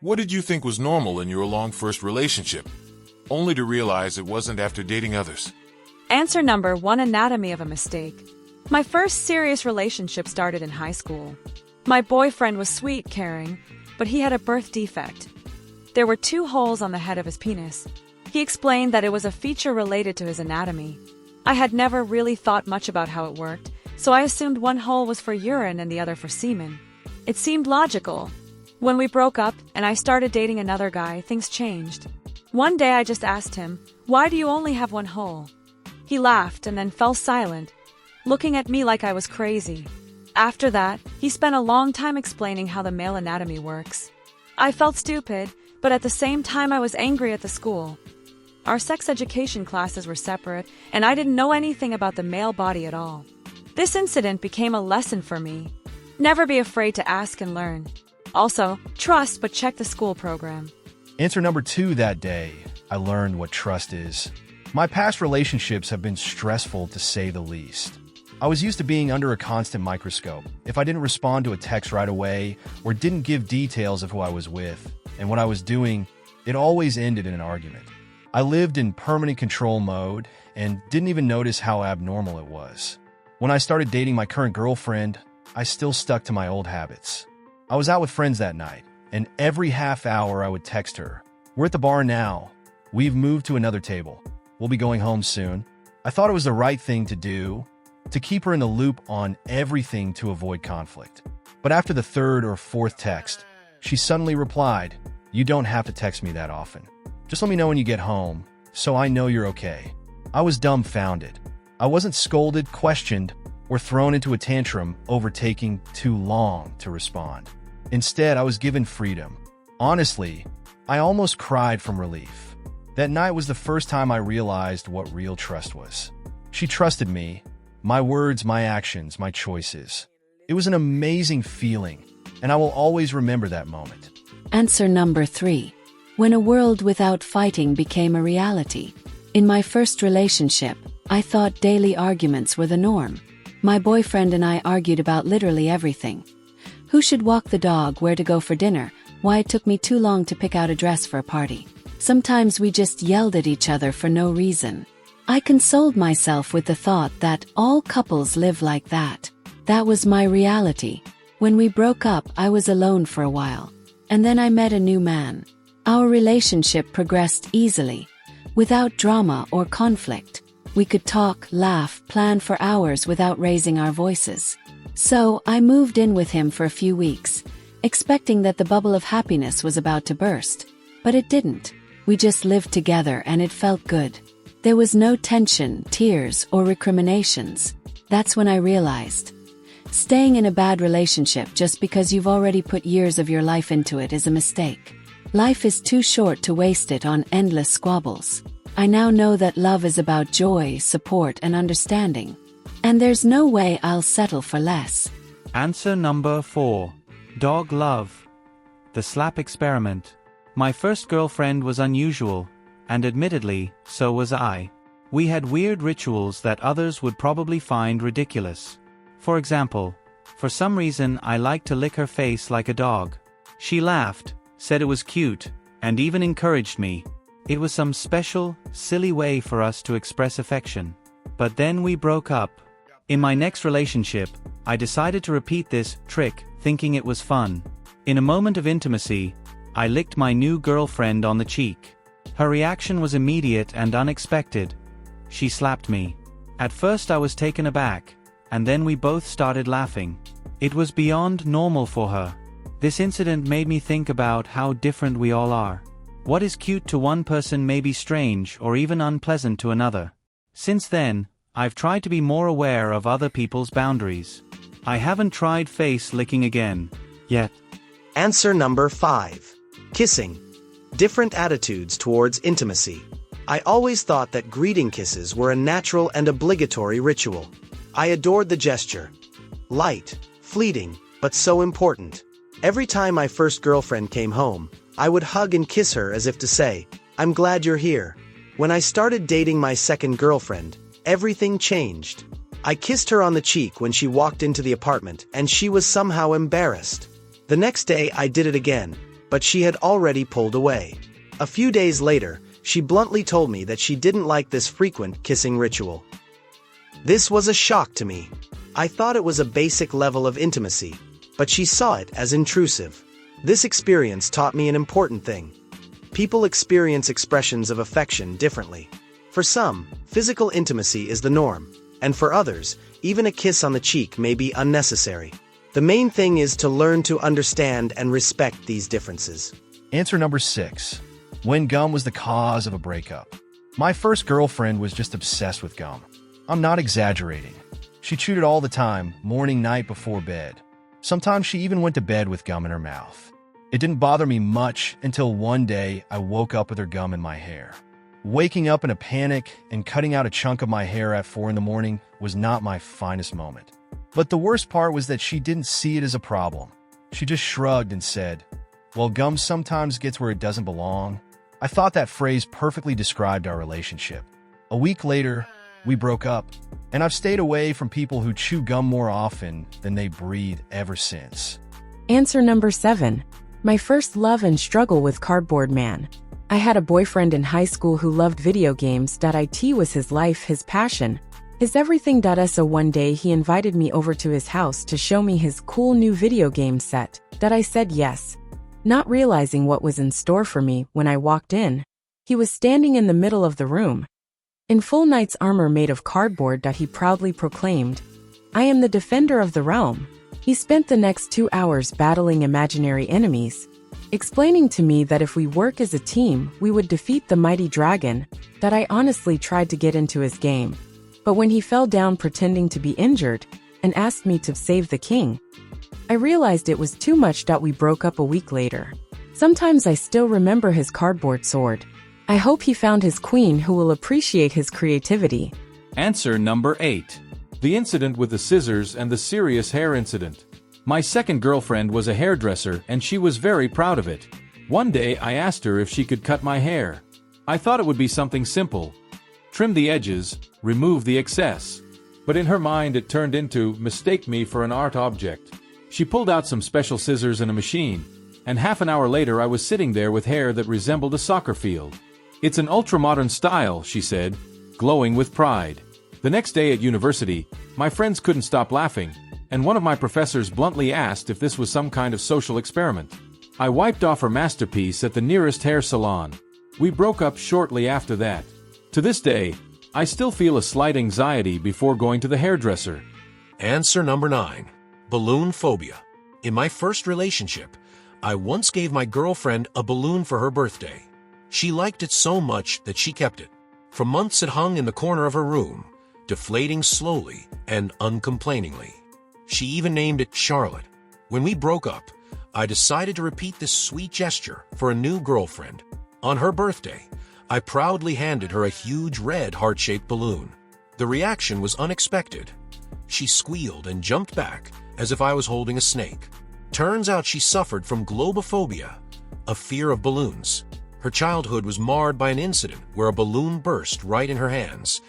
What did you think was normal in your long first relationship, only to realize it wasn't after dating others? Answer number 1: Anatomy of a mistake. My first serious relationship started in high school. My boyfriend was sweet, caring, but he had a birth defect. There were 2 holes on the head of his penis. He explained that it was a feature related to his anatomy. I had never really thought much about how it worked, so I assumed one hole was for urine and the other for semen. It seemed logical. When we broke up and I started dating another guy, things changed. One day I just asked him, "Why do you only have one hole?" He laughed and then fell silent, looking at me like I was crazy. After that, he spent a long time explaining how the male anatomy works. I felt stupid, but at the same time I was angry at the school. Our sex education classes were separate, and I didn't know anything about the male body at all. This incident became a lesson for me. Never be afraid to ask and learn. Also, trust but check the school program. Answer number 2: That day, I learned what trust is. My past relationships have been stressful to say the least. I was used to being under a constant microscope. If I didn't respond to a text right away or didn't give details of who I was with and what I was doing, it always ended in an argument. I lived in permanent control mode and didn't even notice how abnormal it was. When I started dating my current girlfriend, I still stuck to my old habits. I was out with friends that night, and every half hour I would text her, "We're at the bar now. We've moved to another table. We'll be going home soon." I thought it was the right thing to do, to keep her in the loop on everything to avoid conflict. But after the 3rd or 4th text, she suddenly replied, "You don't have to text me that often. Just let me know when you get home, so I know you're okay." I was dumbfounded. I wasn't scolded, questioned, or thrown into a tantrum over taking too long to respond. Instead, I was given freedom. Honestly, I almost cried from relief. That night was the first time I realized what real trust was. She trusted me, my words, my actions, my choices. It was an amazing feeling, and I will always remember that moment. Answer number 3: When a world without fighting became a reality. In my first relationship, I thought daily arguments were the norm. My boyfriend and I argued about literally everything. Who should walk the dog, where to go for dinner, why it took me too long to pick out a dress for a party. Sometimes we just yelled at each other for no reason. I consoled myself with the thought that all couples live like that. That was my reality. When we broke up, I was alone for a while. And then I met a new man. Our relationship progressed easily, without drama or conflict. We could talk, laugh, plan for hours without raising our voices. So, I moved in with him for a few weeks, expecting that the bubble of happiness was about to burst. But it didn't. We just lived together and it felt good. There was no tension, tears, or recriminations. That's when I realized, staying in a bad relationship just because you've already put years of your life into it is a mistake. Life is too short to waste it on endless squabbles. I now know that love is about joy, support, and understanding. And there's no way I'll settle for less. Answer number 4: Dog love. The slap experiment. My first girlfriend was unusual, and admittedly, so was I. We had weird rituals that others would probably find ridiculous. For example, for some reason I liked to lick her face like a dog. She laughed, said it was cute, and even encouraged me. It was some special, silly way for us to express affection. But then we broke up. In my next relationship, I decided to repeat this trick, thinking it was fun. In a moment of intimacy, I licked my new girlfriend on the cheek. Her reaction was immediate and unexpected. She slapped me. At first I was taken aback, and then we both started laughing. It was beyond normal for her. This incident made me think about how different we all are. What is cute to one person may be strange or even unpleasant to another. Since then, I've tried to be more aware of other people's boundaries. I haven't tried face licking again, yet. Answer number 5. Kissing. Different attitudes towards intimacy. I always thought that greeting kisses were a natural and obligatory ritual. I adored the gesture. Light, fleeting, but so important. Every time my first girlfriend came home, I would hug and kiss her as if to say, "I'm glad you're here." When I started dating my second girlfriend, everything changed. I kissed her on the cheek when she walked into the apartment, and she was somehow embarrassed. The next day I did it again, but she had already pulled away. A few days later, she bluntly told me that she didn't like this frequent kissing ritual. This was a shock to me. I thought it was a basic level of intimacy, but she saw it as intrusive. This experience taught me an important thing. People experience expressions of affection differently. For some, physical intimacy is the norm, and for others, even a kiss on the cheek may be unnecessary. The main thing is to learn to understand and respect these differences. Answer number 6. When gum was the cause of a breakup. My first girlfriend was just obsessed with gum. I'm not exaggerating. She chewed it all the time, morning, night, before bed. Sometimes she even went to bed with gum in her mouth. It didn't bother me much until one day I woke up with her gum in my hair. Waking up in a panic and cutting out a chunk of my hair at 4 in the morning was not my finest moment. But the worst part was that she didn't see it as a problem. She just shrugged and said, "Well, gum sometimes gets where it doesn't belong." I thought that phrase perfectly described our relationship. A week later, we broke up, and I've stayed away from people who chew gum more often than they breathe ever since. Answer number 7. My first love and struggle with Cardboard Man. I had a boyfriend in high school who loved video games. It was his life, his passion, his everything. So one day he invited me over to his house to show me his cool new video game set. I said yes, not realizing what was in store for me. When I walked in, he was standing in the middle of the room, in full knight's armor made of cardboard. He proudly proclaimed, "I am the defender of the realm." He spent the next 2 hours battling imaginary enemies, explaining to me that if we work as a team, we would defeat the mighty dragon. I honestly tried to get into his game, but when he fell down pretending to be injured and asked me to save the king, I realized it was too much. We broke up a week later. Sometimes I still remember his cardboard sword. I hope he found his queen who will appreciate his creativity. Answer number 8. The incident with the scissors and the serious hair incident. My second girlfriend was a hairdresser and she was very proud of it. One day I asked her if she could cut my hair. I thought it would be something simple. Trim the edges, remove the excess. But in her mind it turned into mistake me for an art object. She pulled out some special scissors and a machine, and half an hour later I was sitting there with hair that resembled a soccer field. "It's an ultra-modern style," she said, glowing with pride. The next day at university, my friends couldn't stop laughing, and one of my professors bluntly asked if this was some kind of social experiment. I wiped off her masterpiece at the nearest hair salon. We broke up shortly after that. To this day, I still feel a slight anxiety before going to the hairdresser. Answer number 9. Balloon phobia. In my first relationship, I once gave my girlfriend a balloon for her birthday. She liked it so much that she kept it. For months it hung in the corner of her room, deflating slowly and uncomplainingly. She even named it Charlotte. When we broke up, I decided to repeat this sweet gesture for a new girlfriend. On her birthday, I proudly handed her a huge red heart-shaped balloon. The reaction was unexpected. She squealed and jumped back as if I was holding a snake. Turns out she suffered from globophobia, a fear of balloons. Her childhood was marred by an incident where a balloon burst right in her hands,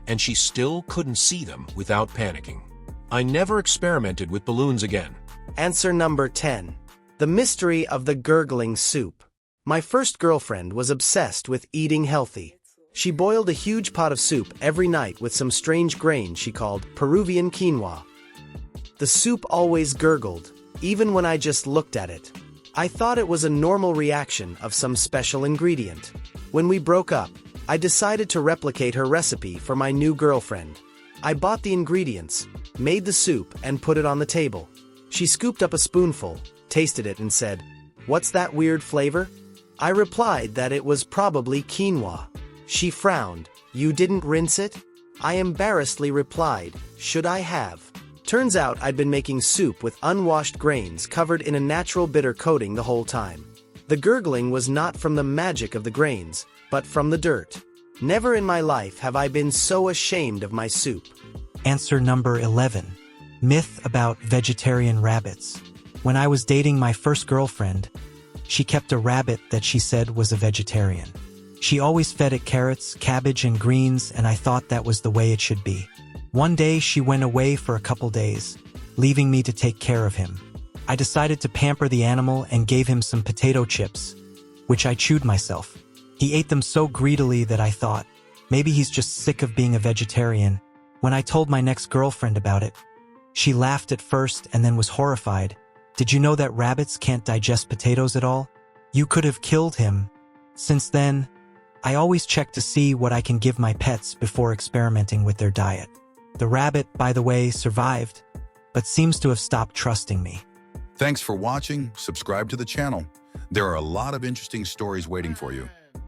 and she still couldn't see them without panicking. I never experimented with balloons again. Answer number 10. The mystery of the gurgling soup. My first girlfriend was obsessed with eating healthy. She boiled a huge pot of soup every night with some strange grain she called Peruvian quinoa. The soup always gurgled, even when I just looked at it. I thought it was a normal reaction of some special ingredient. When we broke up, I decided to replicate her recipe for my new girlfriend. I bought the ingredients, made the soup, and put it on the table. She scooped up a spoonful, tasted it, and said, "What's that weird flavor?" I replied that it was probably quinoa. She frowned. "You didn't rinse it?" I embarrassedly replied, "Should I have?" Turns out I'd been making soup with unwashed grains covered in a natural bitter coating the whole time. The gurgling was not from the magic of the grains, but from the dirt. Never in my life have I been so ashamed of my soup. Answer number 11. Myth about vegetarian rabbits. When I was dating my first girlfriend, she kept a rabbit that she said was a vegetarian. She always fed it carrots, cabbage, and greens, and I thought that was the way it should be. One day she went away for a couple days, leaving me to take care of him. I decided to pamper the animal and gave him some potato chips, which I chewed myself. He ate them so greedily that I thought, maybe he's just sick of being a vegetarian. When I told my next girlfriend about it, she laughed at first and then was horrified. Did you know that rabbits can't digest potatoes at all? You could have killed him. Since then, I always check to see what I can give my pets before experimenting with their diet. The rabbit, by the way, survived, but seems to have stopped trusting me. Thanks for watching. Subscribe to the channel. There are a lot of interesting stories waiting for you.